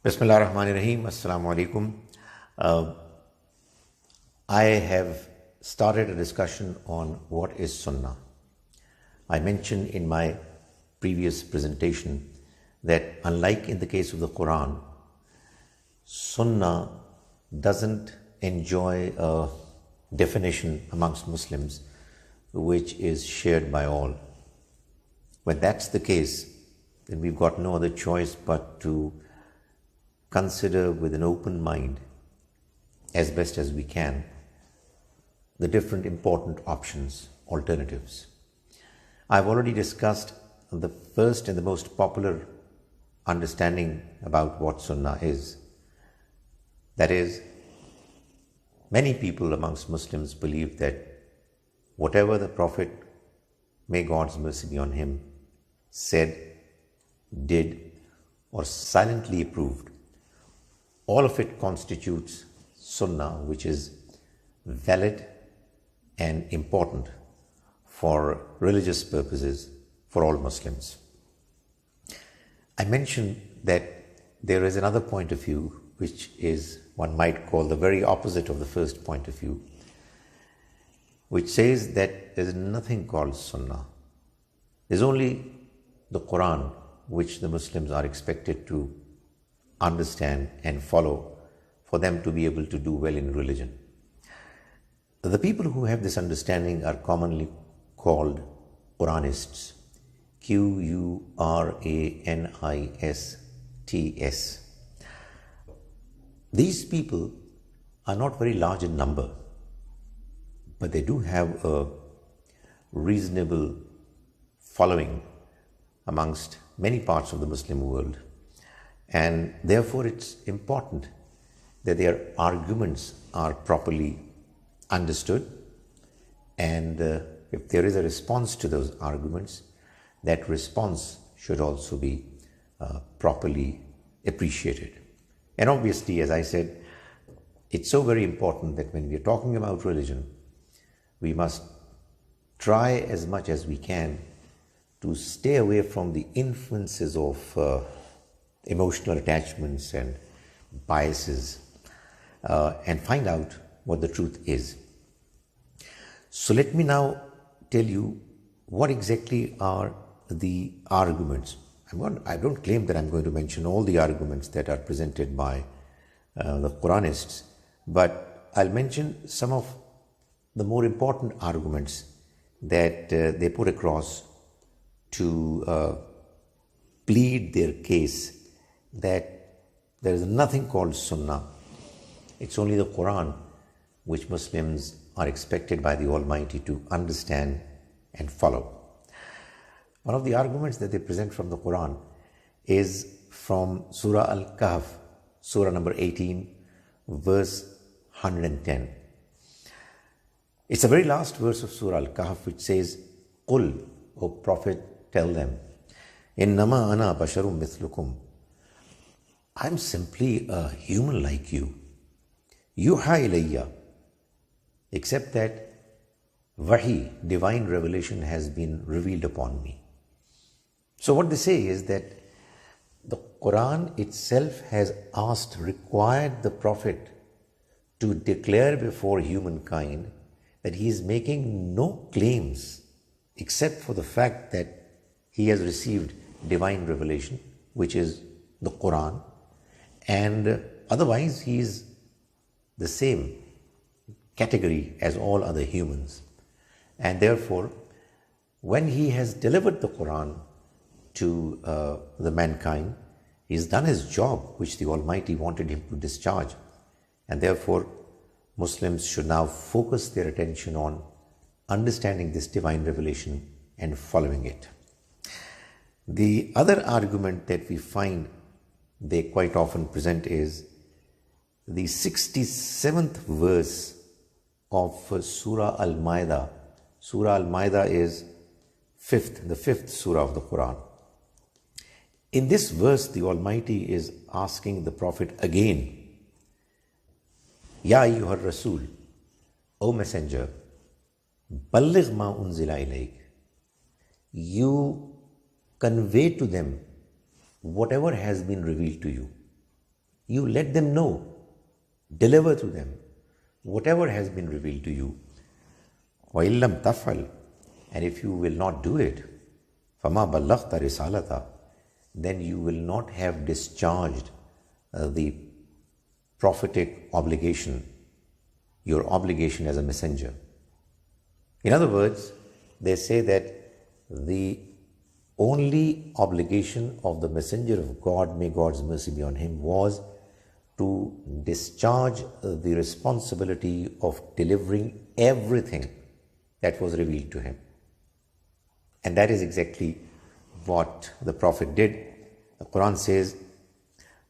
Bismillah ar-Rahman ar-Rahim. Assalamu alaikum. I have started a discussion on what is Sunnah. I mentioned in my previous presentation that unlike in the case of the Quran, Sunnah doesn't enjoy a definition amongst Muslims which is shared by all. When that's the case, then we've got no other choice but to consider with an open mind, as best as we can, the different important options, alternatives. I've already discussed the first and the most popular understanding about what Sunnah is. That is, many people amongst Muslims believe that whatever the Prophet, may God's mercy be on him, said, did, or silently approved, all of it constitutes Sunnah, which is valid and important for religious purposes for all Muslims. I mentioned that there is another point of view which is, one might call, the very opposite of the first point of view, which says that there is nothing called Sunnah. There's only the Quran which the Muslims are expected to understand and follow for them to be able to do well in religion. The people who have this understanding are commonly called Quranists. Quranists. These people are not very large in number, but they do have a reasonable following amongst many parts of the Muslim world. And therefore it's important that their arguments are properly understood, and if there is a response to those arguments, that response should also be properly appreciated. And obviously, as I said, it's so very important that when we are talking about religion, we must try as much as we can to stay away from the influences of emotional attachments and biases, and find out what the truth is. So let me now tell you what exactly are the arguments. I don't claim that I'm going to mention all the arguments that are presented by the Quranists, but I'll mention some of the more important arguments that they put across to plead their case that there is nothing called Sunnah. It's only the Quran which Muslims are expected by the Almighty to understand and follow. One of the arguments that they present from the Quran is from Surah Al-Kahf, Surah number 18, verse 110. It's the very last verse of Surah Al-Kahf, which says, "Qul, O Prophet, tell them, Innama ana basharum mithlukum. I'm simply a human like you. Yuha ilayya, except that wahi, divine revelation, has been revealed upon me." So what they say is that the Quran itself has required the Prophet to declare before humankind that he is making no claims except for the fact that he has received divine revelation, which is the Quran, and otherwise he is the same category as all other humans. And therefore, when he has delivered the Quran to the mankind, he has done his job which the Almighty wanted him to discharge. And therefore, Muslims should now focus their attention on understanding this divine revelation and following it. The other argument that we find they quite often present is the 67th verse of Surah Al-Ma'idah. Surah Al-Ma'idah is the fifth surah of the Quran. In this verse, the Almighty is asking the Prophet again, Ya ayyuhar Rasul, O Messenger, Balligh ma unzila ilayk. You convey to them whatever has been revealed to you. you let them know, deliver to them whatever has been revealed to you. وَإِن لَمْ تَفْعَلْ, and if you will not do it, فَمَا بَلَّغْتَ رِسَالَتَ, then you will not have discharged the prophetic obligation, your obligation as a messenger. In other words, they say that the only obligation of the messenger of God, may God's mercy be on him, was to discharge the responsibility of delivering everything that was revealed to him. And that is exactly what the Prophet did. The Quran says,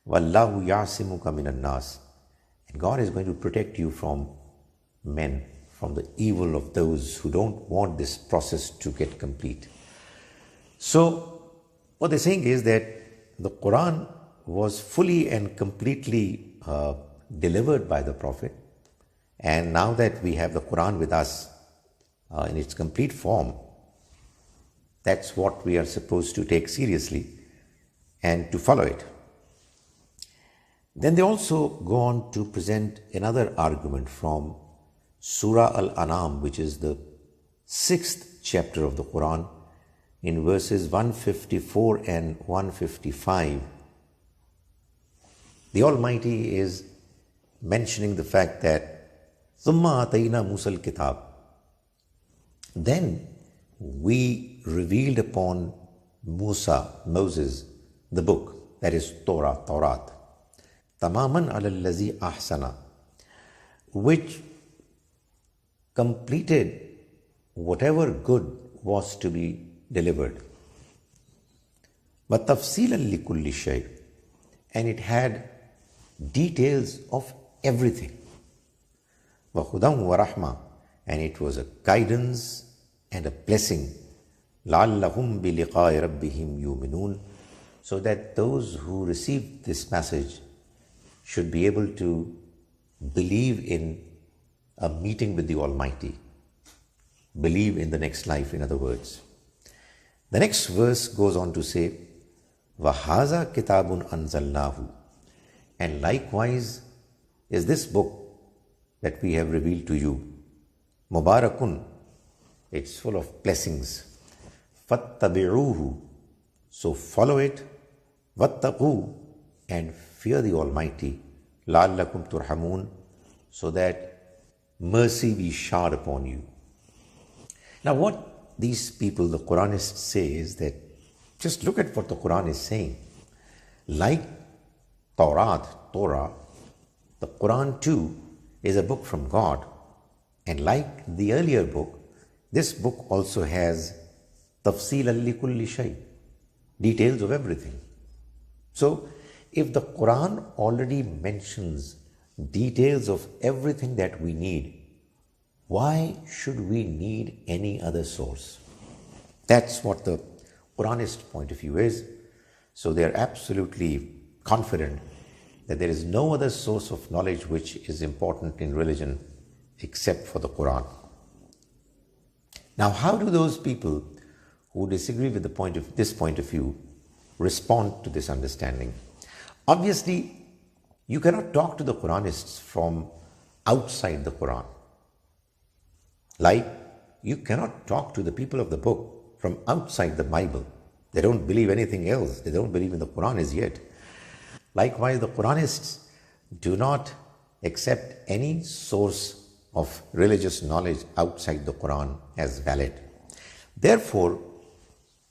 وَاللَّهُ يَعْصِمُكَ مِنَ النَّاسِ, and God is going to protect you from men, from the evil of those who don't want this process to get complete. So what they're saying is that the Quran was fully and completely delivered by the Prophet, and now that we have the Quran with us in its complete form, that's what we are supposed to take seriously and to follow it. Then they also go on to present another argument from Surah Al-An'am, which is the 6th chapter of the Quran, in verses 154 and 155. The Almighty is mentioning the fact that ثُمَّ آتَيْنَا مُوسَى الْكِتَابِ, then we revealed upon Moses, the book, that is Taurat, تَمَامًا عَلَى الَّذِي أَحْسَنَ, which completed whatever good was to be delivered. وَتَفْصِيلًا لِكُلِّ شَيْءٍ, and it had details of everything. وَهُدًى وَرَحْمَةً, and it was a guidance and a blessing. لَعَلَّهُمْ بِلِقَاءِ رَبِّهِمْ يُؤْمِنُونَ, so that those who received this message should be able to believe in a meeting with the Almighty, believe in the next life, in other words. The next verse goes on to say, وَهَذَا كِتَابٌ أَنزَلْنَاهُ, and likewise is this book that we have revealed to you, Mubarakun, it's full of blessings. فَاتَّبِعُوهُ, so follow it. وَاتَّقُوا, and fear the Almighty. لَعَلَّكُمْ تُرْحَمُونَ, so that mercy be showered upon you. Now what these people, the Quranists, say is that just look at what the Quran is saying. Like Torah, the Quran too is a book from God. And like the earlier book, this book also has tafseelan li kulli shay, details of everything. So if the Quran already mentions details of everything that we need, why should we need any other source? That's what the Quranist point of view is. So they are absolutely confident that there is no other source of knowledge which is important in religion except for the Quran. Now, how do those people who disagree with this point of view respond to this understanding? Obviously, you cannot talk to the Quranists from outside the Quran. Like you cannot talk to the people of the book from outside the Bible. They don't believe anything else. They don't believe in the Quran as yet. Likewise, the Quranists do not accept any source of religious knowledge outside the Quran as valid. Therefore,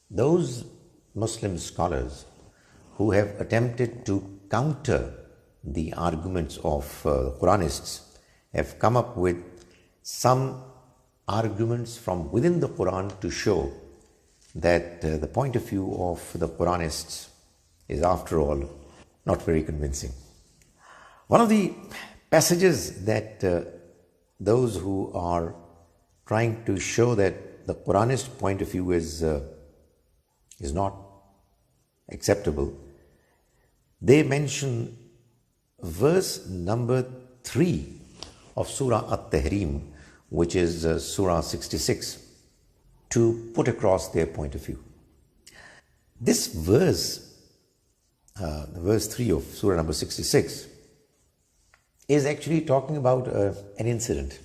those Muslim scholars who have attempted to counter the arguments of Quranists have come up with some arguments from within the Quran to show that the point of view of the Quranists is, after all, not very convincing. One of the passages that those who are trying to show that the Quranist point of view is not acceptable, they mention verse number 3 of Surah At-Tahrim, which is Surah 66, to put across their point of view. This verse the verse 3 of Surah number 66, is actually talking about an incident.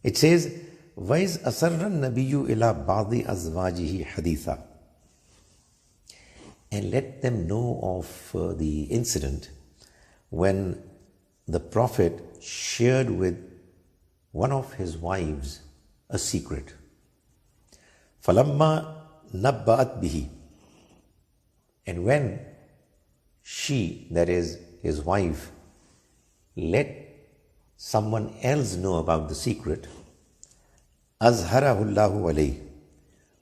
It says, وَإِذْ أَسَرَّ النَّبِيُّ إِلَىٰ بَعْضِ أَزْوَاجِهِ حَدِيثًا. And let them know of the incident when the Prophet shared with one of his wives a secret. فَلَمَّا نَبَّأَتْ بِهِ. And when she, that is his wife, let someone else know about the secret, أَظْهَرَهُ اللَّهُ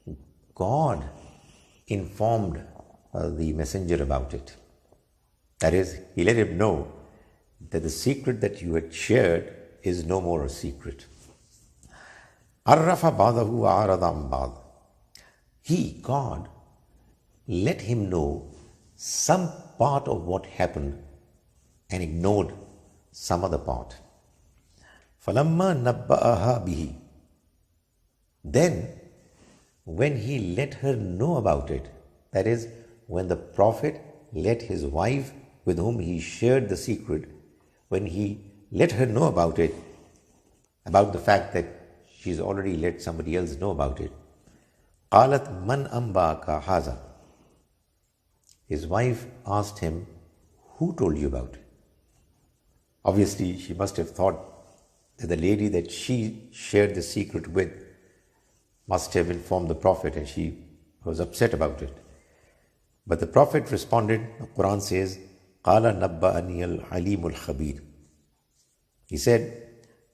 عَلَيْهِ. God informed the messenger about it. That is, he let him know that the secret that you had shared is no more a secret. عَرَّفَ بَعْضَهُ وَعَرَضَ عَنْ بَعْضٍ. He, God, let him know some part of what happened and ignored some other part. فَلَمَّا نَبَّأَهَا بِهِ. Then, when he let her know about it, that is, when the Prophet let his wife with whom he shared the secret, when he let her know about it, about the fact that she's already let somebody else know about it, قَالَتْ مَنْ أَنْبَأَكَ هَذَا. His wife asked him, who told you about it? Obviously, she must have thought that the lady that she shared the secret with must have informed the Prophet, and she was upset about it. But the Prophet responded, the Quran says, قَالَ نَبَّأَنِيَ الْعَلِيمُ الْخَبِيرُ. He said,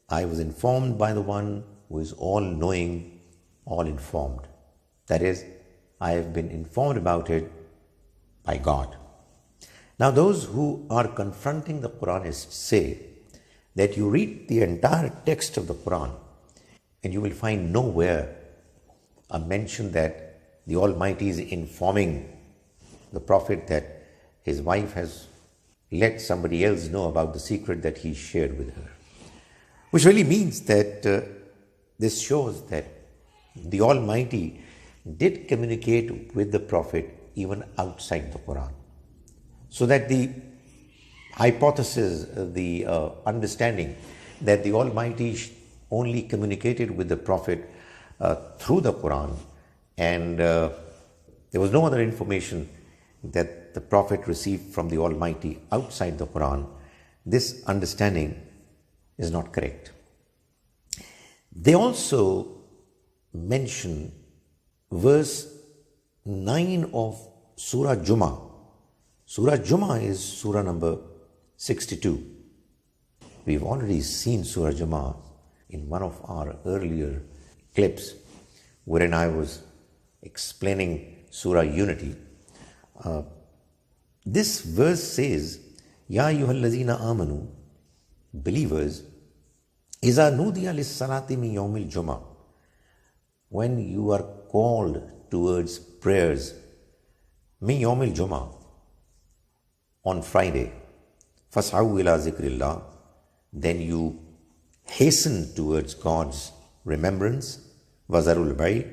I was informed by the one who is all-knowing, all-informed. That is, I have been informed about it by God. Now those who are confronting the Quranists say that you read the entire text of the Quran and you will find nowhere a mention that the Almighty is informing the Prophet that his wife has let somebody else know about the secret that he shared with her. Which really means that this shows that the Almighty did communicate with the Prophet even outside the Quran. So that the hypothesis, the understanding that the Almighty only communicated with the Prophet through the Quran, and there was no other information that the Prophet received from the Almighty outside the Quran, this understanding is not correct. They also mention verse 9 of Surah Jummah. Surah Jummah is Surah number 62. We've already seen Surah Jummah in one of our earlier clips wherein I was explaining Surah Unity. This verse says, Ya ayyuhallazina amanu, believers, iza nudiya lis-salati min yawmil Jummah. When you are called towards prayers, min yawmil Jummah, on Friday, fas'aw ila zikrillah, then you hasten towards God's remembrance, wazarul bay',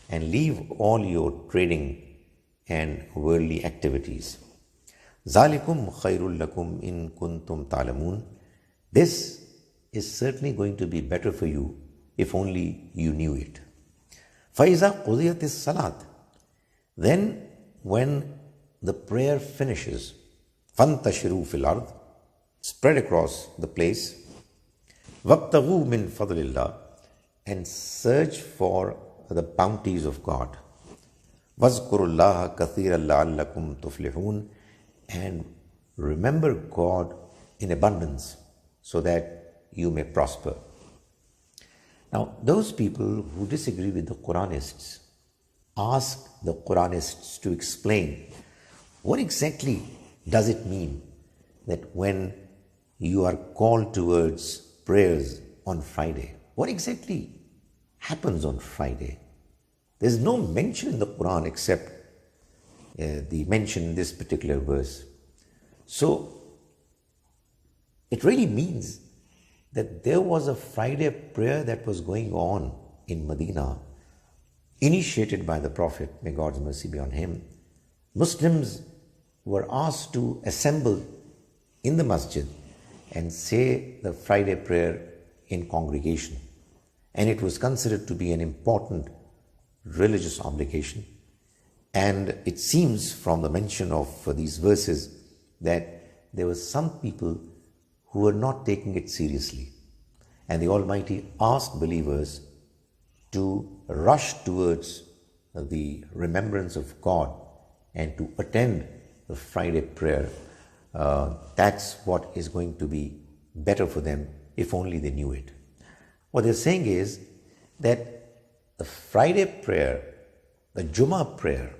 and leave all your trading and worldly activities. Zalikum khairul lakum in kuntum ta'lamun. This is certainly going to be better for you if only you knew it. Faiza qudiyatis salat. Then when the prayer finishes, fantashiru fil ard, spread across the place, wabtaghu min fadlillah, and search for the bounties of God. Wazkurullaha kathiran la'allakum tuflihun, and remember God in abundance so that you may prosper. Now, those people who disagree with the Quranists ask the Quranists to explain what exactly does it mean that when you are called towards prayers on Friday, what exactly happens on Friday? There's no mention in the Quran except the mention in this particular verse. So, it really means that there was a Friday prayer that was going on in Medina, initiated by the Prophet, may God's mercy be on him. Muslims were asked to assemble in the masjid and say the Friday prayer in congregation. And it was considered to be an important religious obligation. And it seems from the mention of these verses that there were some people who were not taking it seriously. And the Almighty asked believers to rush towards the remembrance of God and to attend the Friday prayer. That's what is going to be better for them if only they knew it. What they're saying is that the Friday prayer, the Jummah prayer,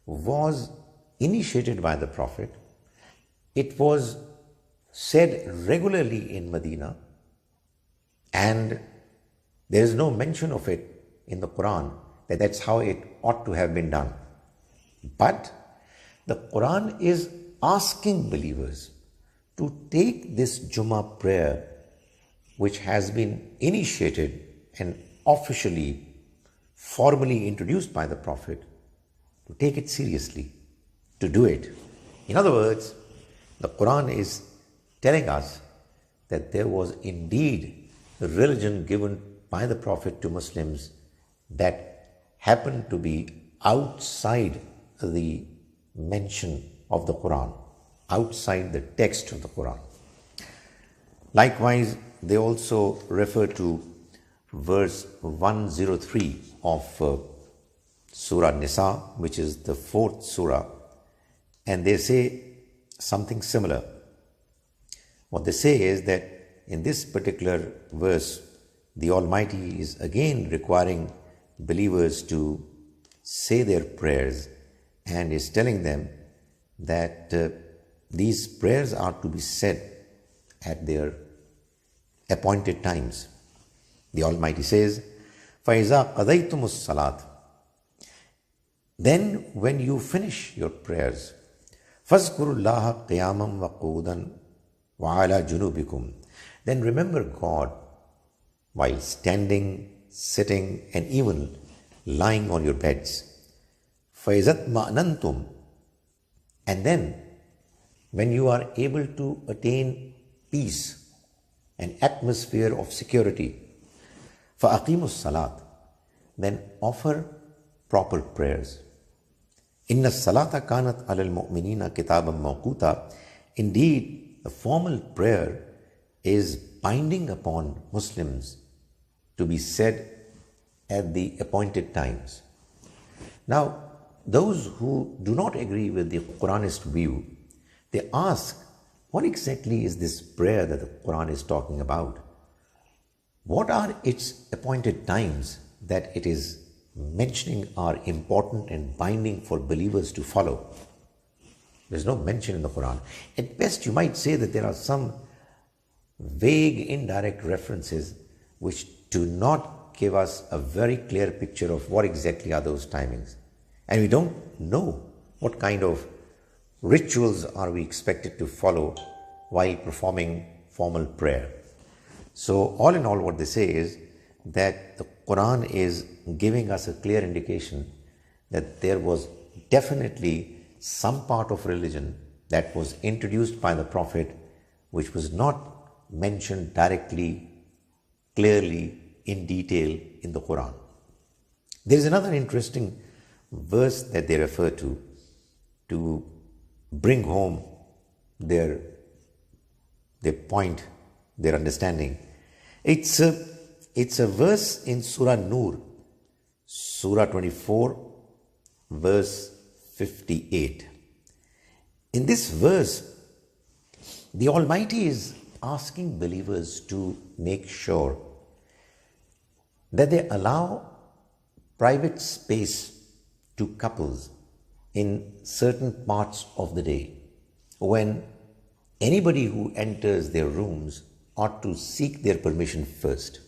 was initiated by the Prophet. It was said regularly in Medina, and there is no mention of it in the Quran that that's how it ought to have been done. But the Quran is asking believers to take this Jummah prayer, which has been initiated and officially, formally introduced by the Prophet, to take it seriously, to do it. In other words, the Quran is telling us that there was indeed a religion given by the Prophet to Muslims that happened to be outside the mention of the Quran, outside the text of the Quran. Likewise, they also refer to verse 103 of Surah Nisa, which is the 4th surah, and they say something similar. What they say is that in this particular verse, the Almighty is again requiring believers to say their prayers and is telling them that these prayers are to be said at their appointed times. The Almighty says, فَإِذَا قَضَيْتُمُ الصَّلَاةِ, then when you finish your prayers, فَاذْكُرُوا اللَّهَ قِيَامًا وَقُعُودًا وَعَلَى جُنُوبِكُمْ, then remember God while standing, sitting, and even lying on your beds. فَإِذَا اطْمَأْنَنْتُمْ, and then when you are able to attain peace, an atmosphere of security, فَأَقِيمُوا الصَّلَاةِ, then offer proper prayers. إِنَّ الصَّلَاةَ كَانَتْ عَلَى الْمُؤْمِنِينَ كِتَابًا مَوْقُوتًا, indeed, the formal prayer is binding upon Muslims to be said at the appointed times. Now, those who do not agree with the Quranist view, they ask, what exactly is this prayer that the Quran is talking about? What are its appointed times that it is mentioning are important and binding for believers to follow? There's no mention in the Quran. At best, you might say that there are some vague, indirect references which do not give us a very clear picture of what exactly are those timings. And we don't know what kind of rituals are we expected to follow while performing formal prayer. So all in all, what they say is that the Quran is giving us a clear indication that there was definitely some part of religion that was introduced by the Prophet which was not mentioned directly, clearly, in detail in the Quran. There is another interesting verse that they refer to bring home their point, their understanding. It's a verse in Surah Nur, Surah 24, verse 58. In this verse, the Almighty is asking believers to make sure that they allow private space to couples in certain parts of the day, when anybody who enters their rooms ought to seek their permission first.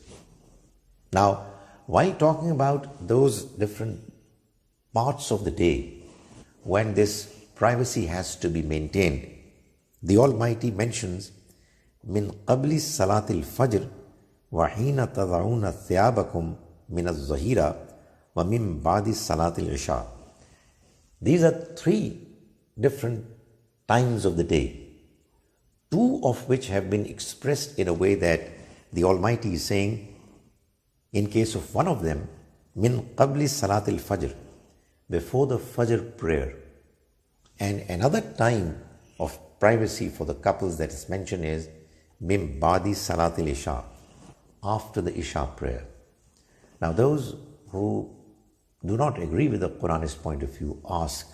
Now, while talking about those different parts of the day when this privacy has to be maintained, the Almighty mentions, min qabli salatil fajr wa hina tad'una thiyabakum min az-zahira wa min ba'di salatil isha. These are three different times of the day, two of which have been expressed in a way that the Almighty is saying, in case of one of them, min qabli salatil fajr, before the fajr prayer. And another time of privacy for the couples that is mentioned is min badi salatil isha, after the isha prayer. Now those who do not agree with the Quranist point of view ask,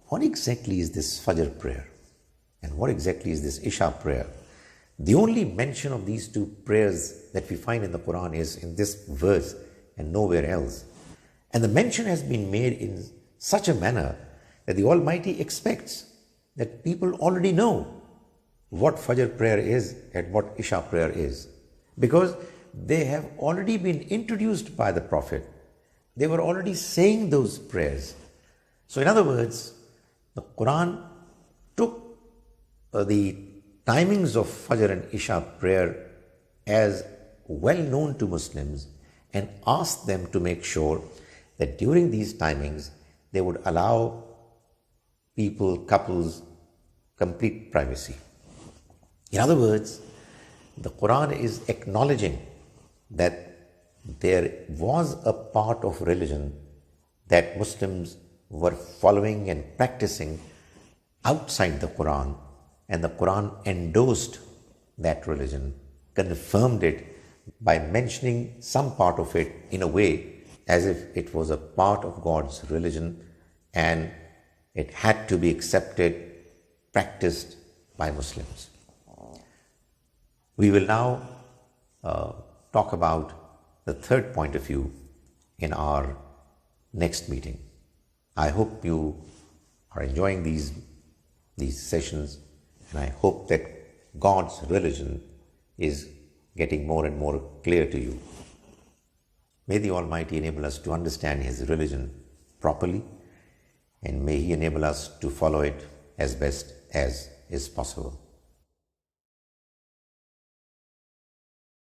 what exactly is this fajr prayer? And what exactly is this isha prayer? The only mention of these two prayers that we find in the Quran is in this verse and nowhere else. And the mention has been made in such a manner that the Almighty expects that people already know what Fajr prayer is and what Isha prayer is. Because they have already been introduced by the Prophet. They were already saying those prayers. So in other words, the Quran took the timings of Fajr and Isha prayer as well known to Muslims and asked them to make sure that during these timings they would allow people, couples, complete privacy. In other words, the Quran is acknowledging that there was a part of religion that Muslims were following and practicing outside the Quran, and the Quran endorsed that religion, confirmed it by mentioning some part of it in a way as if it was a part of God's religion and it had to be accepted, practiced by Muslims. We will now talk about the third point of view in our next meeting. I hope you are enjoying these sessions, and I hope that God's religion is getting more and more clear to you. May the Almighty enable us to understand His religion properly, and may He enable us to follow it as best as is possible.